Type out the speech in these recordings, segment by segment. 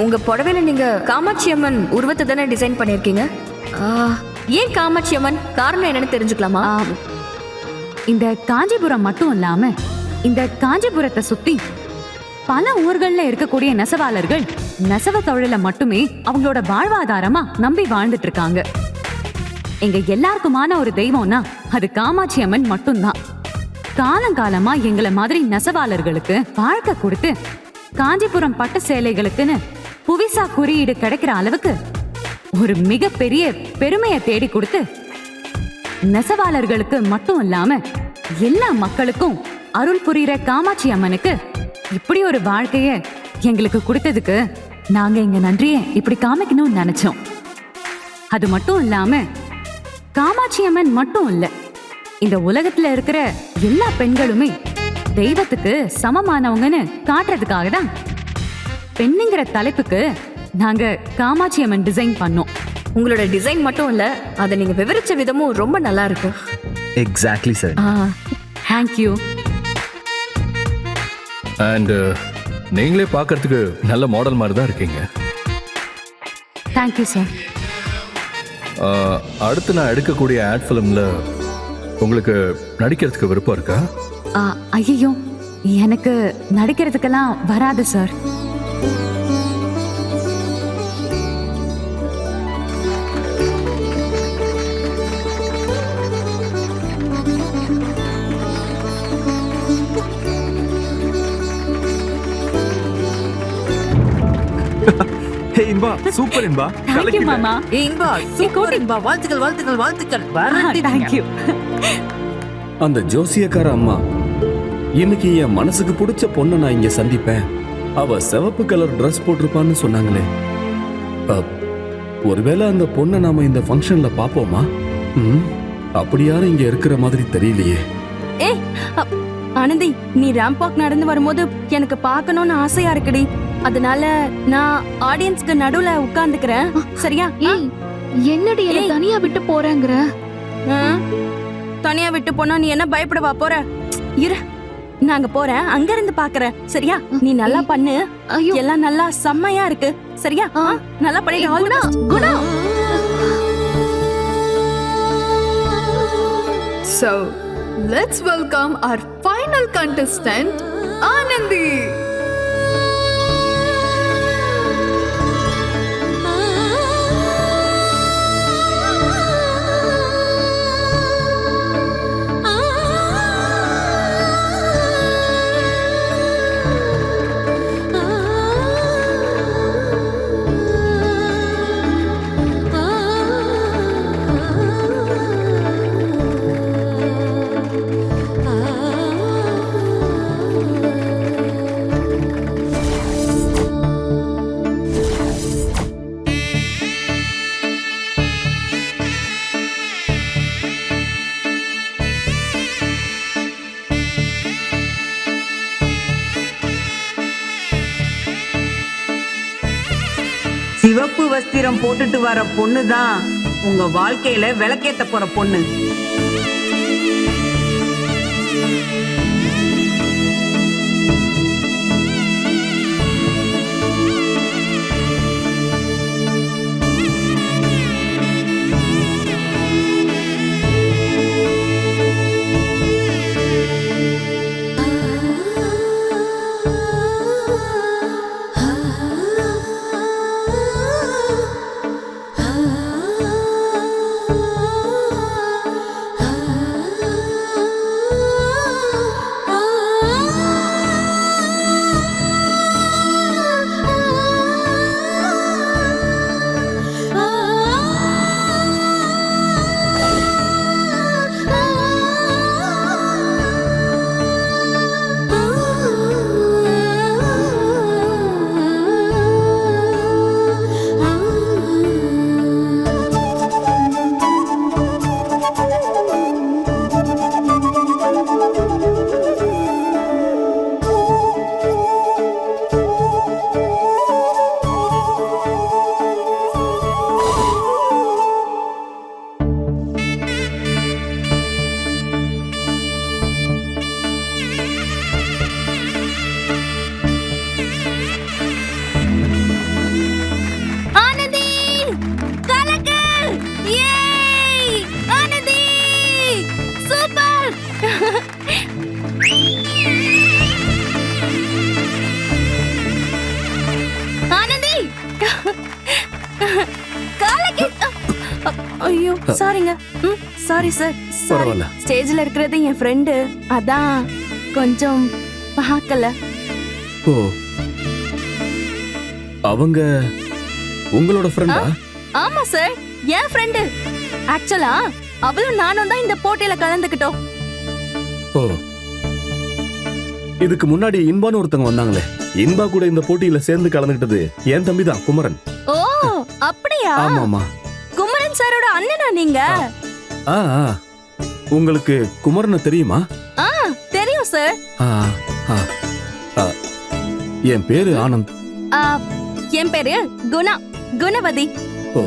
உங்க புடவையில நீங்க காமாட்சி அம்மன் உருவத்தை தானே டிசைன் பண்ணிருக்கீங்க? ஏன் காமாட்சி அம்மன்? காரணம் என்னன்னு தெரிஞ்சுக்கலாமா? இந்த காஞ்சிபுரம் மட்டும் இல்லாம இந்த காஞ்சிபுரத்தை சுத்தி பல ஊர்கள்ல இருக்கக்கூடிய நெசவாளர்கள் நெசவு தொழில மட்டுமே அவங்களோட வாழ்வாதாரமா நம்பி வாழ்ந்துட்டு இருக்காங்க. எங்க எல்லாருக்குமான ஒரு தெய்வம்னா அது காமாட்சி அம்மன் மட்டும்தான். காலங்காலமா எங்களை மாதிரி நெசவாளர்களுக்கு வாழ்க்கை கொடுத்து காஞ்சிபுரம் பட்டு சேலைகளுக்குன்னு புவிசா குறியீடு கிடைக்கிற அளவுக்கு ஒரு மிகப்பெரிய பெருமையை தேடி கொடுத்து நெசவாளர்களுக்கு மட்டும் இல்லாம எல்லா மக்களுக்கும் அருள் புரிகிற காமாட்சி அம்மனுக்கு இப்படி ஒரு வாழ்க்கைய எங்களுக்கு கொடுத்ததுக்கு நாங்க எங்க நன்றியை இப்படி காமிக்கணும்னு நினைச்சோம். அது மட்டும் இல்லாம காமாட்சி அம்மன் மட்டும் இல்ல, இந்த உலகத்துல இருக்கிற எல்லா பெண்களுமே தெய்வத்துக்கு சமமானவங்கன்னு காட்டுறதுக்காக தான் பெண்ணுங்கிற தலைப்புக்கு நாங்க காமாட்சி அம்மன் டிசைன் பண்ணோம். உங்களோட டிசைன் மட்டும் இல்ல, அதை நீங்க விவரிச்ச விதமும் ரொம்ப நல்லா இருக்கு. Exactly sir. தேங்க்யூ. அண்ட் நீங்களே பார்க்கறதுக்கு நல்ல மாடல் மாதிரி தான் இருக்கீங்க. Thank you sir. அடுத்து நான் எடுக்கக்கூடிய ஆட் ஃபிலிம்ல உங்களுக்கு நடிக்கிறதுக்கு விருப்பம் இருக்கா? ஐயோ, எனக்கு நடிக்கிறதுக்கெல்லாம் வராது சார். ஹே இன்பா, சூப்பர் இன்பா. தேங்க்யூ மாமா. இன்பா, சூப்பர் இன்பா. வாழ்த்துக்கள் வாழ்த்துக்கள் வாழ்த்துக்கள். தேங்க்யூ. அந்த ஜோசியக்கார அம்மா, இன்னைக்கு என் மனசுக்கு பிடிச்ச பொண்ணை நான் இங்க சந்திப்பேன், அவ சிவப்பு கலர் ட்ரெஸ் போட்டிருப்பான்னு சொன்னாங்களே. ஒருவேளை அந்த பொண்ணை நாம இந்த ஃபங்க்ஷன்ல பாப்போமா? அப்படி யாரும் இங்க இருக்கிற மாதிரி தெரியலையே. ஏய் ஆனந்தி, நீ ரேம்ப் வாக் நடந்து வரும்போது எனக்கு பார்க்கணும்னு ஆசையா இருக்குடி. அதனால நான் ஆடியன்ஸ்க்கு நடுவுல உட்கார்ந்துக்கிறேன், சரியா? ஏய், என்னடி என்ன தனியா விட்டு போறேங்கற? தனியா விட்டு போனா நீ என்ன பயப்படவா போற? இரு, நாங்க போறேன், அங்க இருந்து பாக்குறேன், சரியா? நீ நல்லா பண்ணு. எல்லாம் நல்லா செம்மையா இருக்கு, சரியா? நல்லா பண்ணி. Guna, Guna. So, let's welcome our final contestant, Anandi. சிவப்பு வஸ்திரம் போட்டுட்டு வர பொண்ணு தான் உங்க வாழ்க்கையில விளக்கேத்த போற பொண்ணு. ஐயோ சாரிங்க. Sorry sir. பரவாயில்ல. ஸ்டேஜ்ல இருக்கிறது என் ஃப்ரெண்டு, அதான் கொஞ்சம் பார்க்கல. ஓ, அவங்க உங்களோட ஃப்ரெண்டா? ஆமா சார், என் ஃப்ரெண்டு. ஆக்சுவலா அவளும் நானும் தான் இந்த போட்டியில கலந்துக்கிட்டோம். ஓ, இதுக்கு முன்னாடி இன்பான்னு ஒருத்தங்க வந்தாங்களே, இன்பா கூட இந்த போட்டியில சேர்ந்து கலந்துக்கிட்டது என் தம்பி தான், குமரன். ஓ அப்படியா? ஆமாமா. குமரன் சாரோட அண்ணனா நீங்க? ஆ, உங்களுக்கு குமரனை தெரியுமா? தெரியும் சார். ஆ, ஆ, ஆ. என் பேரு ஆனந்த். என் பேரு குணவதி. ஓ,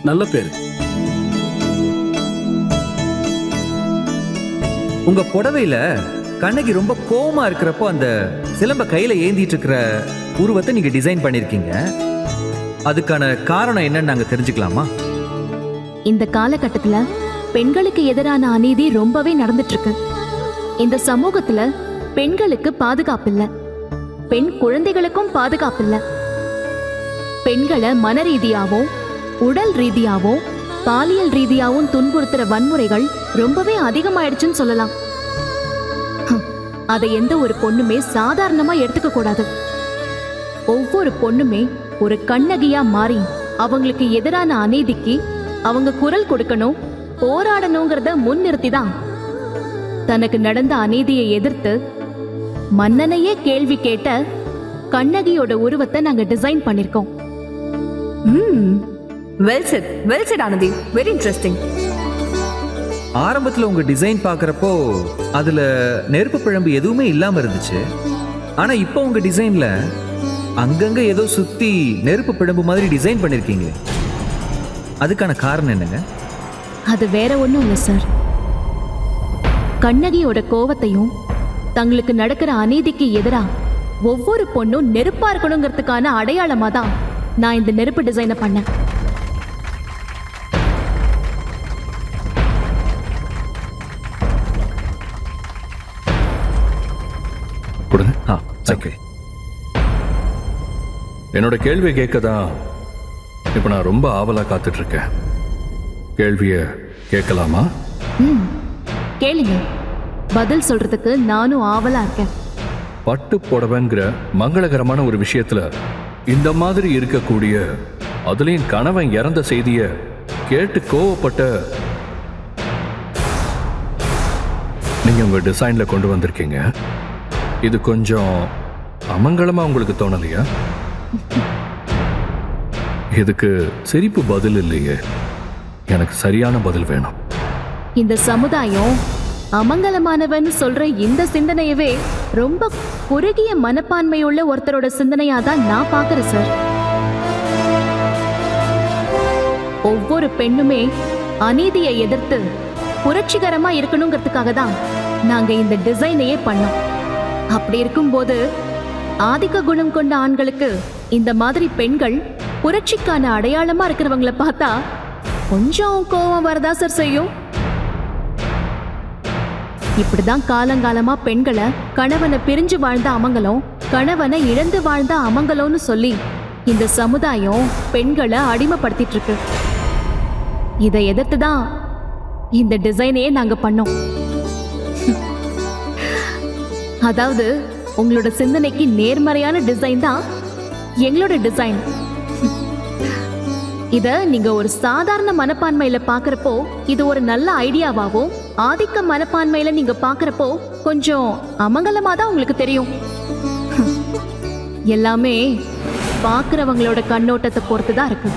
நல்ல பேரு. உங்க புடவையில கண்ணகி ரொம்ப கோவமா இருக்கிறப்போ அந்த சிலம்ப கையில ஏந்திட்டு இருக்கிற உருவத்தை நீங்க டிசைன் பண்ணிருக்கீங்க. அதுக்கான காரணம் என்னன்னு நாங்க தெரிஞ்சுக்கலாமா? இந்த காலகட்டத்துல பெண்களுக்கு எதிரான அநீதி ரொம்பவே நடந்துட்டு இருக்கு. இந்த சமூகத்துல பெண்களுக்கு பாதுகாப்பு இல்ல, பெண் குழந்தைகளுக்கும் பாதுகாப்பு இல்ல. பெண்களை மன ரீதியாவும் உடல் ரீதியாவும் பாலியல் ரீதியாவும் துன்புறுத்துற வன்முறைகள் ரொம்பவே அதிகமாயிடுச்சுன்னு சொல்லலாம். அதை எந்த ஒரு பொண்ணுமே சாதாரணமா எடுத்துக்க கூடாது. ஒவ்வொரு பொண்ணுமே ஒரு கண்ணகியா மாறி அவங்களுக்கு எதிரான அநீதிக்கு அவங்க குரல் கொடுக்கணும், போராடணுங்கிறத முன்னிறுத்தி தான் தனக்கு நடந்த அநீதியை எதிர்த்து மன்னனையே கேள்வி கேட்ட கண்ணகியோட உருவத்தை நாங்க டிசைன் பண்ணிருக்கோம். Well said Anandhi, very interesting. ஆரம்பத்துல உங்க டிசைன் பார்க்கறப்போ அதுல நெருப்பு பிழம்பு எதுவுமே இல்லாம இருந்துச்சு. ஆனா இப்போ உங்க டிசைன்ல அங்கங்க ஏதோ சுத்தி நெருப்பு பிழம்பு மாதிரி டிசைன் பண்ணிருக்கீங்க. அதுக்கான காரணம் என்னங்க? அது வேற ஒண்ணும் இல்ல சார். கண்ணகியோட கோவத்தையும் தங்களுக்கு நடக்கிற அநீதிக்கு எதிரா ஒவ்வொரு பொண்ணும் நெருப்பா இருக்கணுங்கிறதுக்கான அடையாளமா தான் நான் இந்த நெருப்பு டிசைனை பண்ணேன். கொடுங்க. ஓகே. என்னோட கேள்வி கேட்கதான் இப்ப நான் ரொம்ப ஆவலா காத்துட்டு இருக்கேன். கேள்விய கேட்கலாமா? கேளுங்க, பதில் சொல்றதுக்கு நானும் ஆவலா இருக்கேன். பட்டு புடவைங்கிற மங்களகரமான ஒரு விஷயத்துல இந்த மாதிரி இருக்கக்கூடிய, அதுலயும் கணவன் இறந்த செய்திய கேட்டு கோவப்பட்ட நீங்க உங்க டிசைன்ல கொண்டு வந்திருக்கீங்க. இது கொஞ்சம் அமங்கலமா உங்களுக்கு தோணலையா? இதுக்கு சிரிப்பு பதில் இல்லையே, எனக்கு சரியான பதில் வேணும். இந்த சமுதாயம் அமங்கலமானவன் சொல்ற இந்த சிந்தனையவே ரொம்ப குறுகிய மனப்பான்மையுள்ள ஒருத்தரோட சிந்தனையா தான் நான் பாக்குறேன் சார். ஒவ்வொரு பெண்ணுமே அநீதியை எதிர்த்து புரட்சிகரமா இருக்கணுங்கிறதுக்காக தான் நாங்க இந்த டிசைனையே பண்ணோம். அப்படி இருக்கும்போது ஆதிக்க குணம் கொண்ட ஆண்களுக்கு இந்த மாதிரி பெண்கள் புரட்சிக்கான அடையாளமா இருக்கிறவங்கள பார்த்தா கொஞ்சம் கோவம் வரதா சார் செய்யும். இப்படிதான் காலங்காலமா பெண்களை கணவனை பிரிஞ்சு வாழ்ந்த அமங்கலம், கணவனை இழந்து வாழ்ந்த அமங்கலம்னு சொல்லி இந்த சமுதாயம் பெண்களை அடிமைப்படுத்திட்டு இருக்கு. இதை எதிர்த்து தான் இந்த டிசைனையே நாங்க பண்ணோம். அதாவது உங்களோட சிந்தனைக்கு நேர்மறையான டிசைன் தான் எங்களோட டிசைன். இத நீங்க ஒரு சாதாரண மனப்பான்மையில பாக்குறப்போ இது ஒரு நல்ல ஐடியாவாவும், ஆதிக்க மனப்பான்மையில நீங்க பாக்குறப்போ கொஞ்சம் அமங்கலமா தான் உங்களுக்கு தெரியும். எல்லாமே பாக்குறவங்களோட கண்ணோட்டத்தை பொறுத்து தான் இருக்கு.